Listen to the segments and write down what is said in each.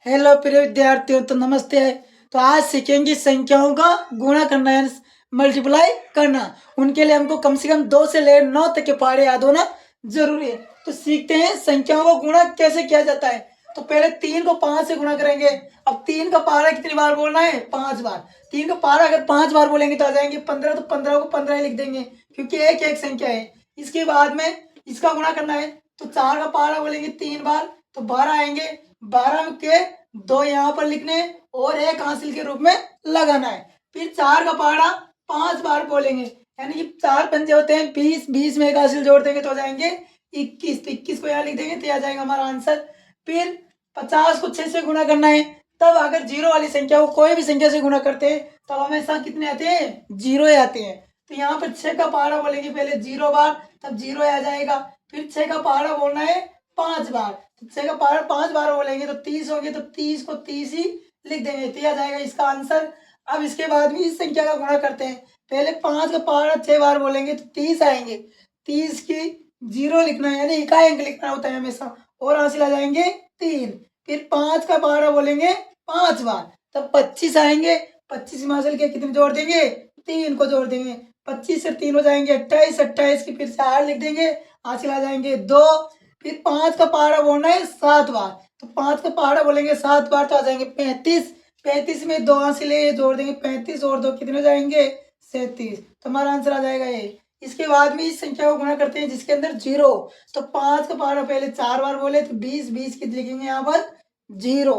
Hello प्रिय विद्यार्थियों, तो नमस्ते। तो आज सीखेंगे संख्याओं का गुणा करना है, मल्टीप्लाई करना। उनके लिए हमको कम से कम 2 से लेकर 9 तक के पहाड़े याद होना जरूरी है। तो सीखते हैं संख्याओं को गुणा कैसे किया जाता है। तो पहले 3 को 5 से गुणा करेंगे। अब 3 का पहाड़ा कितनी बार बोलना है? 5 बार। 3 का पहाड़ा अगर 5 बार बोलेंगे तो आ जाएंगे 15, तो 15 को 15 ही लिख देंगे क्योंकि एक एक संख्या है। इसके बाद में इसका गुणा करना है, तो 4 का पहाड़ा बोलेंगे 3 बार तो 12 आएंगे। 12 के 2 यहाँ पर लिखने और एक हासिल के रूप में लगाना है। फिर 4 का पहाड़ा 5 बार बोलेंगे, यानी कि 4 पंजे होते हैं 20, 20 में एक हासिल जोड़ देंगे तो हो जाएंगे 21, तो 21 को यहाँ लिख देंगे तो आ जाएगा हमारा आंसर। फिर 50 को 6 से गुणा करना है। तब अगर जीरो वाली संख्या को कोई भी संख्या से गुणा करते हैं तब हमेशा कितने आते हैं? जीरो ही आते हैं। तो यहाँ पर 6 का पहाड़ा बोलेंगे पहले 0 बार, तब 0 आ जाएगा। फिर 6 का पहाड़ा बोलना है 5 बार, तो 6 का पहाड़ा 5 बार बोलेंगे तो 30 होंगे, तो 30 को 30 ही लिख देंगे तो आ जाएगा इसका आंसर। अब इसके बाद भी इस संख्या का गुणा करते हैं। पहले 5 का पहाड़ा 6 बार बोलेंगे तो 30 आएंगे। 30 की 0 लिखना है, यानी इकाई अंक लिखना होता है हमेशा, और हासिल आ जाएंगे 3। फिर 5 का पहाड़ा बोलेंगे 5 बार, तब 25 आएंगे। 25 में हासिल के कितने जोड़ देंगे? 3 को जोड़ देंगे। 25 से 3 हो जाएंगे 28, 28 की फिर से 8 लिख देंगे, हासिल आ जाएंगे 2। फिर 5 का पहाड़ा बोलना है 7 बार, तो 5 का पहाड़ा बोलेंगे 7 बार तो आ जाएंगे 35। 35 में 2 हासिल है, जोड़ देंगे 35 और 2 कितने हो जाएंगे? 37। तो हमारा आंसर आ जाएगा ये। इसके बाद में इस संख्या को गुणा करते हैं जिसके अंदर 0। तो 5 का पहाड़ा पहले 4 बार बोले तो 20, 20 की लिखेंगे यहाँ पर 0।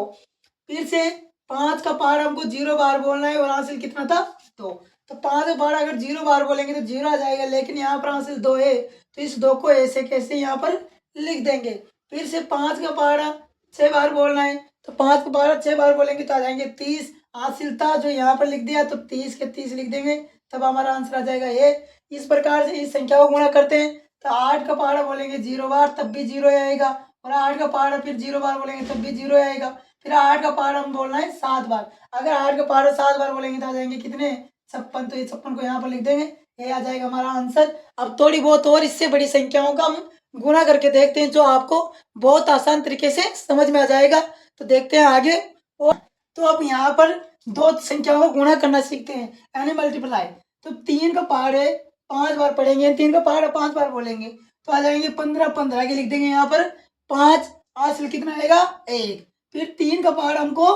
फिर से 5 का पहाड़ा हमको 0 बार बोलना है और हासिल कितना था? 2। तो 5 का पहाड़ा अगर 0 बार बोलेंगे तो 0 आ जाएगा, लेकिन यहाँ पर हासिल 2 है तो इस 2 को ऐसे कैसे यहाँ पर लिख देंगे। फिर से 5 का पहाड़ा 6 बार बोलना है, तो 5 का पहाड़ा 6 बार बोलेंगे तो आ जाएंगे 30। हासिल था जो यहाँ पर लिख दिया तो 30 के 30 लिख देंगे, तब हमारा आंसर आ जाएगा ये। इस प्रकार से इस संख्या को गुणा करते हैं। तो 8 का पहाड़ा बोलेंगे 0 बार तब भी 0 आएगा, और 8 का पहाड़ा फिर 0 बार बोलेंगे तब भी 0 आएगा। फिर 8 का पहाड़ा हम बोलना है 7 बार। अगर 8 का पहाड़ा 7 बार बोलेंगे तो आ जाएंगे कितने? 56। तो ये 56 को यहाँ पर लिख देंगे, ये आ जाएगा हमारा आंसर। अब थोड़ी बहुत और इससे बड़ी संख्याओं का हम गुणा करके देखते हैं, जो आपको बहुत आसान तरीके से समझ में आ जाएगा। तो देखते हैं आगे। और तो अब यहाँ पर 2 संख्याओं को गुणा करना सीखते हैं, यानी मल्टीप्लाई। तो 3 का पहाड़े 5 बार पढ़ेंगे, 3 का पहाड़ा 5 बार बोलेंगे तो आ जाएंगे 15। 15 के लिख देंगे यहाँ पर 5, हासिल कितना आएगा? 1। फिर 3 का पहाड़ा हमको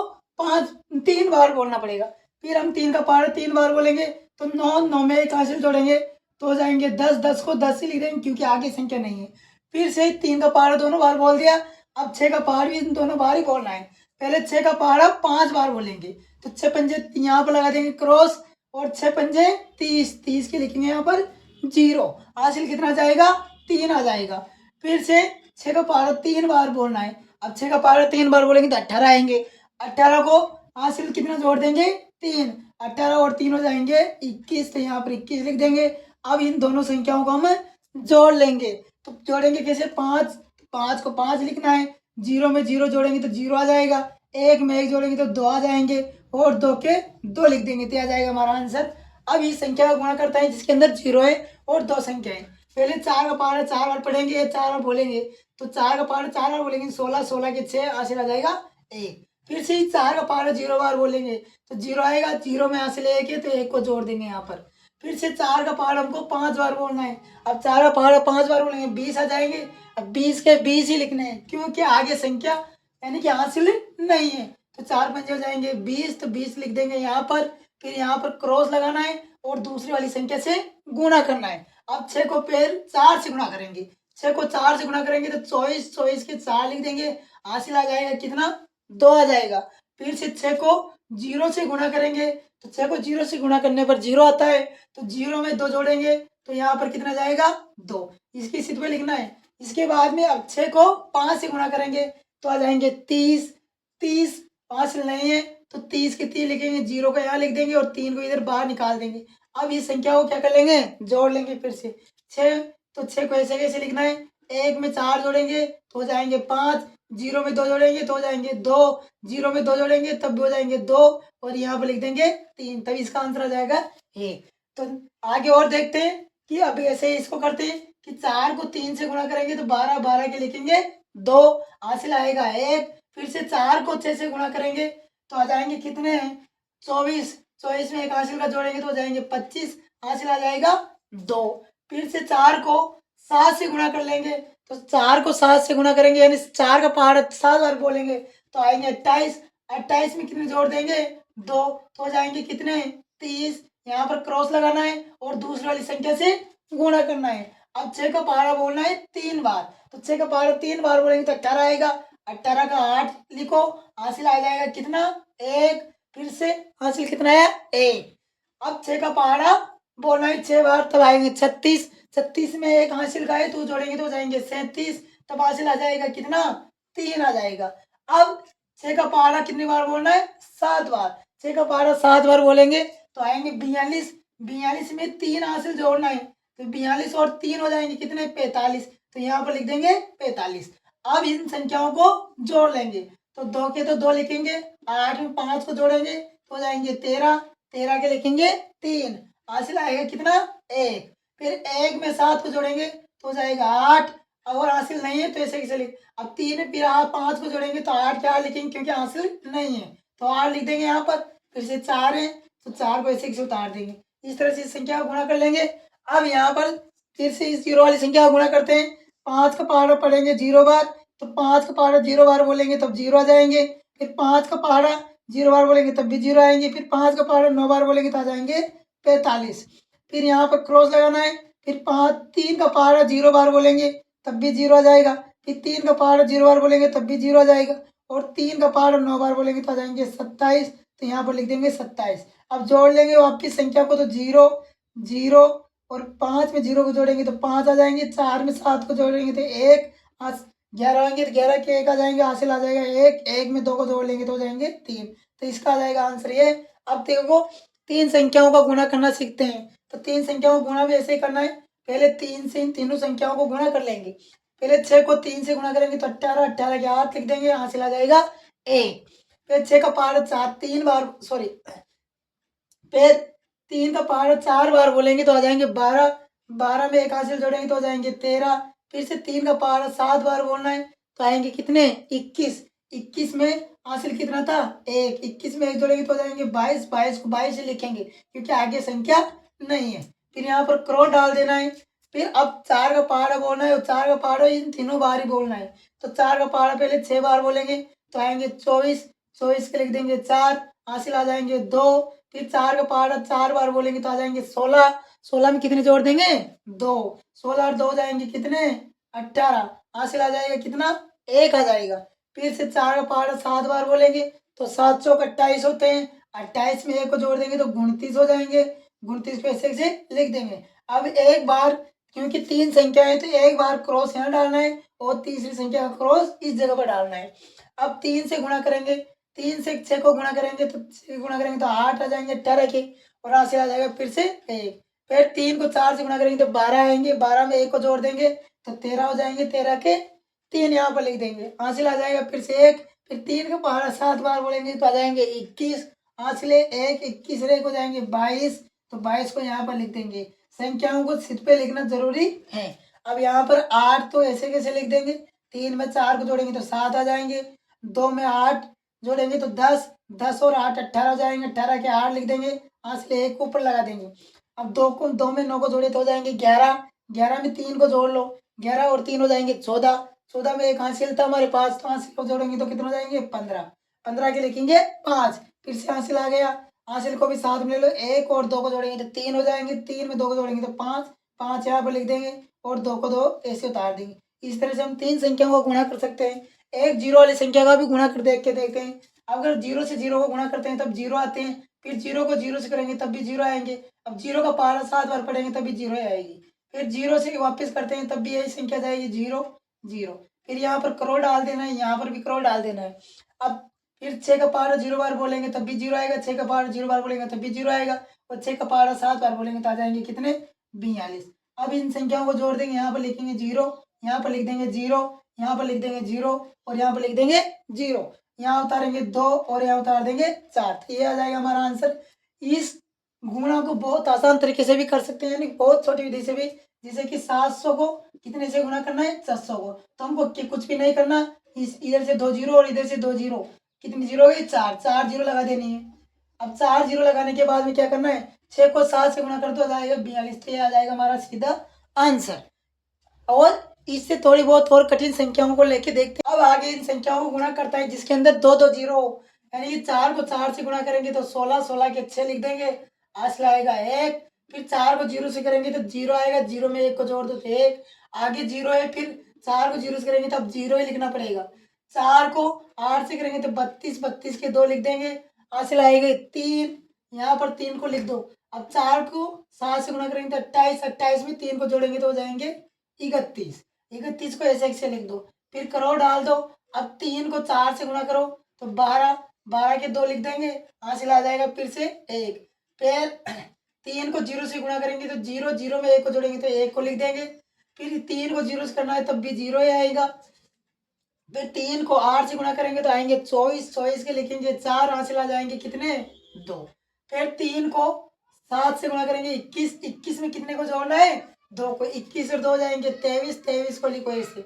3 बार बोलना पड़ेगा। फिर हम 3 का पहाड़ा 3 बार बोलेंगे तो 9, 9 में एक हासिल जोड़ेंगे तो हो जाएंगे 10। 10 को 10 ही लिख देंगे क्योंकि आगे संख्या नहीं है। फिर से 3 का पहाड़ा दोनों बार बोल दिया। अब 6 का पहाड़ भी दोनों बार ही बोलना है। पहले 6 का पहाड़ा 5 बार बोलेंगे, तो 6 पंजे यहाँ पर लगा देंगे क्रॉस, और 6 पंजे 30, 30 के लिखेंगे यहाँ पर 0। हासिल कितना जाएगा? 3 आ जाएगा। फिर से 6 का पहाड़ा 3 बार बोलना है। अब 6 का पहाड़ा 3 बार बोलेंगे तो 18 आएंगे। 18 को हासिल कितना जोड़ देंगे? 3। 18 और 3 हो जाएंगे 21, तो यहाँ पर 21 लिख देंगे। अब इन दोनों संख्याओं को हम जोड़ लेंगे। तो जोड़ेंगे कैसे? 5, 5 को 5 लिखना है, 0 में 0 जोड़ेंगे तो 0 आ जाएगा। 1 में 1 जोड़ेंगे तो 2 आ जाएंगे, और 2 के 2 लिख देंगे तो आ जाएगा हमारा आंसर। अब इस संख्या का गुणा करता है जिसके अंदर 0 है और 2 संख्या है। पहले 4 का पहाड़ा 4 बार पढ़ेंगे, 4 बार बोलेंगे, तो 4 का पहाड़ा 4 बार बोलेंगे 16, 16 के 6 हासिल आ जाएगा 1। फिर से 4 का पहाड़ा 0 बार बोलेंगे तो 0 आएगा, 0 में हासिल 1 है तो 1 को जोड़ देंगे यहाँ पर। फिर से 4 का पहाड़ा हमको 5 बार बोलना है। अब 4 का पहाड़ा 5 बार बोलेंगे 20 आ जाएंगे। अब 20 के 20 ही लिखने हैं क्योंकि आगे संख्या यानी कि हासिल नहीं है। तो 4 पंजे हो जाएंगे 20, तो 20 लिख देंगे यहाँ पर। फिर यहाँ पर क्रॉस लगाना है और दूसरी वाली संख्या से गुणा करना है। अब 6 को फिर 4 से गुणा करेंगे। 6 को 4 से गुणा करेंगे तो 24, 24 के 4 लिख देंगे, हासिल आ जाएगा कितना? 2 आ जाएगा। फिर से 6 को 0 से गुणा करेंगे, तो 6 को 0 से गुणा करने पर 0 आता है, तो 0 में 2 जोड़ेंगे तो यहाँ पर कितना जाएगा? 2। इसकी स्थिति में लिखना है। इसके बाद में अब 6 को 5 से गुणा करेंगे तो आ जाएंगे 30। 30 5 नहीं है तो 30 के 3 लिखेंगे, 0 को यहाँ लिख देंगे और 3 को इधर बाहर निकाल देंगे। अब इस संख्या को क्या कर लेंगे? जोड़ लेंगे फिर से 6। तो 6 को ऐसे कैसे लिखना है? 1 में 4 जोड़ेंगे तो हो जाएंगे 5, 0 में 2 जोड़ेंगे तो हो जाएंगे 2, 0 में 2 जोड़ेंगे तब भी हो जाएंगे 2, और यहाँ पर लिख देंगे 3, तभी इसका आंसर आ जाएगा 1। तो आगे और देखते हैं कि अभी ऐसे इसको करते हैं कि 4 को 3 से गुणा करेंगे तो 12, 12 के लिखेंगे 2, हासिल आएगा 1। फिर से 4 को 6 से गुणा करेंगे तो आ जाएंगे कितने 24। 24 में एक हासिल का जोड़ेंगे तो हो जाएंगे 25, हासिल आ जाएगा 2। फिर से 4 को 7 से गुणा कर लेंगे तो 4 को 7 से गुणा करेंगे यानी 4 का पहाड़ 7 बार बोलेंगे तो आएंगे 28। 28 में कितने जोड़ देंगे 2 तो हो जाएंगे कितने 30। यहाँ पर क्रॉस लगाना है और दूसरी वाली संख्या से गुणा करना है। अब 6 का पहाड़ा बोलना है 3 बार तो 6 का पहाड़ा 3 बार बोलेंगे तो 18 आएगा। 18 का 8 लिखो, हासिल आ जाएगा कितना 1। फिर से हासिल कितना है 1। अब 6 का पहाड़ा बोलना है 6 बार तब आएंगे 36। 36 में एक हासिल का है तो जोड़ेंगे तो हो जाएंगे 37, तब हासिल आ जाएगा कितना 3 आ जाएगा। अब 6 का पहाड़ा कितनी बार बोलना है 7 बार। 6 का पहाड़ा 7 बार बोलेंगे तो आएंगे 42। 42 में 3 हासिल जोड़ना है तो 42 और 3 हो जाएंगे कितने 45, तो यहाँ पर लिख देंगे 45। अब इन संख्याओं को जोड़ लेंगे तो 2 के तो 2 लिखेंगे, 8 में 5 को जोड़ेंगे तो हो जाएंगे 13। 13 के लिखेंगे 3, हासिल आएगा कितना 1। फिर 1 में 7 को जोड़ेंगे तो हो जाएगा 8, अगर हासिल नहीं है तो ऐसे कैसे लिख। अब 3 फिर आप 5 को जोड़ेंगे तो 8 क्या लिखेंगे क्योंकि हासिल नहीं है तो 8 लिख देंगे यहाँ पर। फिर से 4 है तो 4 को ऐसे कैसे उतार देंगे, इस तरह से संख्या को गुणा कर लेंगे। अब यहाँ पर फिर से इस जीरो वाली संख्या को गुणा करते हैं। 5 का पहाड़ा पढ़ेंगे 0 बार तो 5 का पहाड़ा 0 बार बोलेंगे तब 0 आ जाएंगे। फिर 5 का पहाड़ा 0 बार बोलेंगे तब भी 0 आएंगे। फिर 5 का पहाड़ा 9 बार बोलेंगे तो आ जाएंगे 45। फिर यहाँ पर क्रॉस लगाना है। फिर 3 का पहाड़ा 0 बार बोलेंगे तब भी 0 आ जाएगा। फिर 3 का पहाड़ा 0 बार बोलेंगे तब भी 0 आ जाएगा और 3 का पहाड़ा 9 बार बोलेंगे तो आ जाएंगे 27, तो यहाँ पर लिख देंगे 27। अब जोड़ लेंगे वापिस संख्या को तो 0 0 और 5 में 0 को जोड़ेंगे तो 5 आ जाएंगे। 4 में 7 को जोड़ेंगे तो 1, 11 आएंगे तो 11 के 1 आ जाएंगे, हासिल आ जाएगा 1। 1 में 2 को जोड़ लेंगे तो हो जाएंगे 3, तो इसका आ जाएगा आंसर ये। अब देखो 3 संख्याओं का गुणा करना सीखते हैं तो 3 संख्याओं का गुणा भी ऐसे ही करना है। पहले 3 से इन तीनों संख्याओं को गुणा कर लेंगे। पहले 6 को 3 से गुणा करेंगे तो 18, 18 के 8 लिख देंगे, हासिल आ जाएगा 1। फिर 6 का पहाड़ा 4 3 बार सॉरी फिर 3 का पहाड़ा 4 बार बोलेंगे तो आ जाएंगे 12। 12 में एक हासिल जोड़ेंगे तो हो जाएंगे 13। फिर से 3 का पहाड़ा 7 बार बोलना है तो आएंगे कितने 21। 21 में हासिल कितना था 1। 21 में एक जोड़ेंगे तो हो जाएंगे 22। 22 को 22 से लिखेंगे क्योंकि आगे संख्या नहीं है। फिर यहाँ पर करोड़ डाल देना है। फिर अब 4 का पहाड़ा बोलना है और 4 का पहाड़ा इन तीनों बार ही बोलना है तो 4 का पहाड़ा पहले 6 बार बोलेंगे तो आएंगे 24। 24 के लिख देंगे 4, हासिल आ जाएंगे 2। फिर 4 का पहाड़ा 4 बार बोलेंगे तो आ जाएंगे 16। 16 में कितने जोड़ देंगे 2। 16 और 2 जाएंगे कितने 18, हासिल आ जाएगा कितना 1 आ जाएगा। फिर से 4 का पहाड़ा 7 बार बोलेंगे तो 7 चौक 28 होते हैं। 28 में 1 को जोड़ देंगे तो 29 हो जाएंगे। 29 पे ऐसे से लिख देंगे। अब एक बार क्योंकि 3 संख्या है तो एक बार क्रॉस यहाँ डालना है और तीसरी संख्या का क्रॉस इस जगह पर डालना है। अब 3 से गुणा करेंगे, 3 से 6 को गुणा करेंगे तो 6 गुणा करेंगे तो 8 आ जाएंगे 18 के और हासिल आ जाएगा फिर से 1। फिर 3 को 4 से गुणा करेंगे तो 12 आएंगे। 12 में 1 को जोड़ देंगे तो 13 हो जाएंगे। 13 के 3 यहाँ पर लिख देंगे, हासिल आ जाएगा फिर से 1। फिर 3 का पहाड़ा 7 बार बोलेंगे तो आ जाएंगे 21, हासिल 1। 21 1 हो जाएंगे 22, तो 22 को यहाँ पर लिख देंगे। संख्याओं को सिद्ध पे लिखना जरूरी है। अब यहाँ पर 8 तो ऐसे कैसे लिख देंगे, 3 में 4 को जोड़ेंगे तो 7 आ जाएंगे। 2 में 8 जोड़ेंगे तो 10, 10 और 8 18 हो जाएंगे। 18 के 8 लिख देंगे, हासिल 1 को ऊपर लगा देंगे। अब 2 में 9 को जोड़े तो हो जाएंगे 11। 11 में 3 को जोड़ लो, 11 और 3 हो जाएंगे 14। 14 में एक हासिल था हमारे पास तो हासिल को जोड़ेंगे तो कितने हो जाएंगे 15। 15 के लिखेंगे 5, फिर से हासिल आ गया। हासिल को भी साथ में ले लो, 1 और 2 को जोड़ेंगे तो 3 हो जाएंगे। 3 में 2 को जोड़ेंगे तो 5, 5 यहाँ पर लिख देंगे और 2 को 2 ऐसे उतार देंगे। इस तरह से हम 3 संख्याओं को गुणा कर सकते हैं। एक जीरो वाली संख्या का भी गुणा कर देख के देखते हैं। अगर 0 से 0 को गुणा करते हैं तब 0 आते हैं, फिर 0 को 0 से करेंगे तब भी 0 आएंगे। अब 0 का पहाड़ा 7 बार पढ़ेंगे तब भी 0 ही आएगी। फिर 0 से वापस करते हैं तब भी यही संख्या जाएगी 0 0। फिर यहाँ पर करोड़ डाल देना है, यहाँ पर भी करोड़ डाल देना है। अब फिर 6 का पहाड़ा 0 बार बोलेंगे तब भी 0 आएगा। 6 का पहाड़ा 0 बार बोलेंगे तब भी 0 आएगा और 6 का पहाड़ा 7 बार बोलेंगे तो आ जाएंगे कितने 42। अब इन संख्याओं को जोड़ देंगे, यहाँ पर लिखेंगे 0, यहाँ पर लिख देंगे 0, यहाँ पर लिख देंगे 0 और यहाँ पर लिख देंगे 0। यहाँ उतारेंगे 2 और यहाँ उतार देंगे 4, तो ये आ जाएगा हमारा आंसर। इस गुणा को बहुत आसान तरीके से भी कर सकते हैं, यानी बहुत छोटी विधि से भी, जैसे कि 700 को कितने से गुणा करना है 600 को, तो हमको कुछ भी नहीं करना, इस इधर से 2 जीरो और इधर से 2 जीरो, कितनी जीरो हो गई? 4, 4 जीरो लगा देनी है। अब 4 जीरो लगाने के बाद में क्या करना है? 6 को 7 से गुणा कर दो, आ जाएगा 42। तो ये आ जाएगा हमारा सीधा आंसर। और इससे थोड़ी बहुत और कठिन संख्याओं को लेके देखते हैं। अब आगे इन संख्याओं को गुणा करता है जिसके अंदर दो दो जीरो हो, यानी कि 4 को 4 से गुणा करेंगे तो 16, 16 के 6 लिख देंगे, आंसर आएगा 1। फिर 4 को जीरो से करेंगे तो जीरो आएगा, जीरो में 1 को जोड़ दो तो 1, आगे जीरो है। फिर 4 को जीरो से करेंगे तो अब जीरो ही लिखना पड़ेगा। 4 को 8 से करेंगे तो 32, 32 के 2 लिख देंगे, आंसर आएगा 3। यहाँ पर 3 को लिख दो। अब 4 को 7 से गुणा करेंगे तो 28, 28 में 3 को जोड़ेंगे तो हो जाएंगे 31, 31 को ऐसे ऐसे लिख दो। फिर करो डाल दो। अब 3 को 4 से गुणा करो तो 12, 12 के 2 लिख देंगे, हासिल आ जाएगा फिर से 1। फिर 3 को जीरो से गुणा करेंगे तो जीरो, जीरो में 1 को जोड़ेंगे तो 1 को लिख देंगे। फिर 3 को जीरो से करना है तब भी जीरो ही आएगा। फिर 3 को 8 से गुणा करेंगे तो आएंगे 24, 24 के लिखेंगे 4, हासिल आ जाएंगे कितने? 2। फिर 3 को 7 से गुणा करेंगे 21, 21 में कितने को जोड़ना है? 2 को, 21 और 2 जाएंगे 23, 23 को लिखो ऐसे।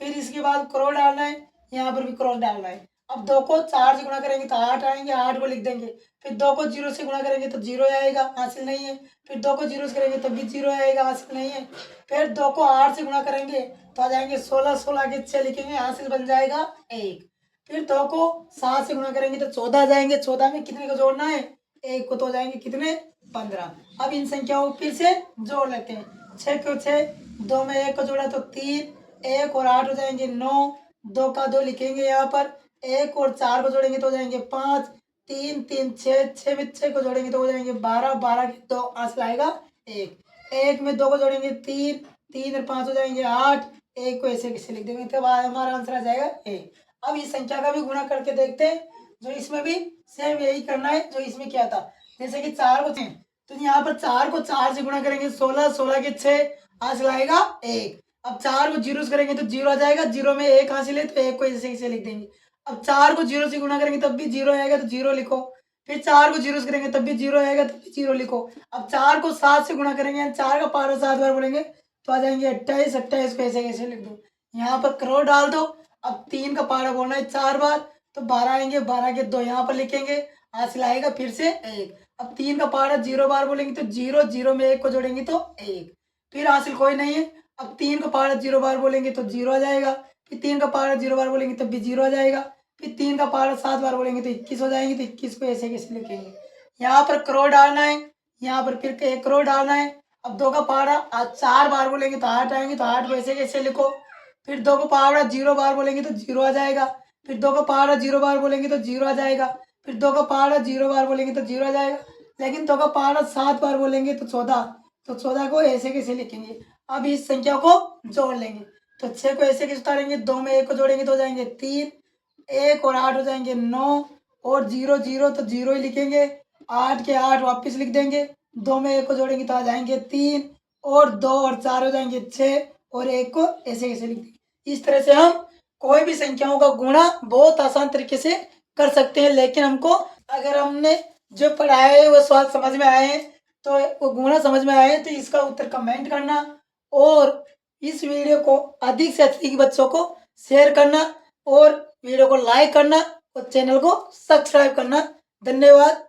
फिर इसके बाद करोड़ डालना है, यहाँ पर भी करोड़ डालना है। अब 2 को 4 से गुणा करेंगे तो 8 आएंगे, 8 को लिख देंगे। फिर 2 को जीरो से गुणा करेंगे तो जीरो आएगा, हासिल नहीं है। फिर 2 को जीरो से करेंगे तो भी जीरो आएगा, हासिल नहीं है। फिर 2 को 8 से गुणा करेंगे तो आ जाएंगे 16, 16 के 6 लिखेंगे, हासिल बन जाएगा 1। फिर 2 को 7 से गुणा करेंगे तो 14 आ जाएंगे, 14 में कितने को जोड़ना है? 1 को, तो हो जाएंगे कितने? 15। अब इन संख्याओं को फिर से जोड़ लेते हैं। 6 को 6, 2 में 1 को जोड़ा तो 3, 1 और 8 हो जाएंगे 9, 2 का 2 लिखेंगे यहाँ पर, 1 और 4 को जोड़ेंगे तो हो जाएंगे 5, 3, 3, 6, 6 में 6 को जोड़ेंगे तो हो जाएंगे 12, 12 के 2 आंसर आएगा 1। 1 में 2 को जोड़ेंगे 3, 3 और 5 हो जाएंगे 8, 1 को ऐसे कैसे लिख देंगे तो हमारा आंसर आ जाएगा 1। अब इस संख्या का भी गुणा करके देखते हैं, जो इसमें भी सेम यही करना है जो इसमें किया था। जैसे कि 4 को तो यहाँ पर 4 को 4 से गुणा करेंगे 16, 16 के 6 आंसर आएगा 1। अब 4 को जीरो से करेंगे तो जीरो आ जाएगा, जीरो में 1 हासिल है तो 1 को ऐसे ऐसे लिख देंगे। अब 4 को जीरो से गुणा करेंगे तब भी जीरो आएगा तो जीरो लिखो। फिर 4 को जीरो से करेंगे तब भी जीरो आएगा तब भी जीरो लिखो। अब 4 को 7 से गुणा करेंगे, 4 का पारा 7 बार बोलेंगे तो आ जाएंगे 28, 28 को ऐसे कैसे लिख दो, यहाँ पर करोड़ डाल दो। अब 3 का पारा बोलना है 4 बार तो 12 आएंगे, 12 के 2 यहाँ पर लिखेंगे, हासिल आएगा फिर से 1। अब 3 का पारा 0 बार बोलेंगे तो जीरो, जीरो में 1 को जोड़ेंगे तो 1, फिर हासिल कोई नहीं है। अब 3 का पारा 0 बार बोलेंगे तो 0 आ जाएगा। फिर 3 का पारा 0 बार बोलेंगे तब भी 0 आ जाएगा। फिर 3 का पारा 7 बार बोलेंगे तो 21 हो जाएंगे, तो 21 को ऐसे कैसे लिखेंगे, यहाँ पर करोड़ डालना है, यहाँ पर फिर 1 करोड़ डालना है। अब 2 का पारा 4 बार बोलेंगे तो 8 आएंगे, तो 8 को ऐसे कैसे लिखो। फिर 2 को पारा 0 बार बोलेंगे तो 0 आ जाएगा। फिर 2 का पारा 0 बार बोलेंगे तो 0 आ जाएगा। फिर 2 का पारा 0 बार बोलेंगे तो 0 आ जाएगा। लेकिन 2 का पारा 7 बार बोलेंगे तो 14, तो 14 को ऐसे कैसे लिखेंगे। अब इस संख्या को जोड़ लेंगे तो 6 को ऐसे कैसे उतारेंगे, 2 में 1 को जोड़ेंगे तो हो जाएंगे 3, 1 और 8 हो जाएंगे 9, और 0 0 तो 0 ही लिखेंगे, 8 के 8 वापस लिख देंगे, 2 में 1 को जोड़ेंगे तो आ जाएंगे 3, और 2 और 4 हो जाएंगे 6, और 1 को ऐसे कैसे लिख देंगे। इस तरह से हम कोई भी संख्याओं का गुणा बहुत आसान तरीके से कर सकते हैं। लेकिन हमको, अगर हमने जो पढ़ाया है वो सवाल समझ में आए हैं, तो वो गुणा समझ में आए हैं, तो इसका उत्तर कमेंट करना, और इस वीडियो को अधिक से अधिक बच्चों को शेयर करना, और वीडियो को लाइक करना, और चैनल को सब्सक्राइब करना। धन्यवाद।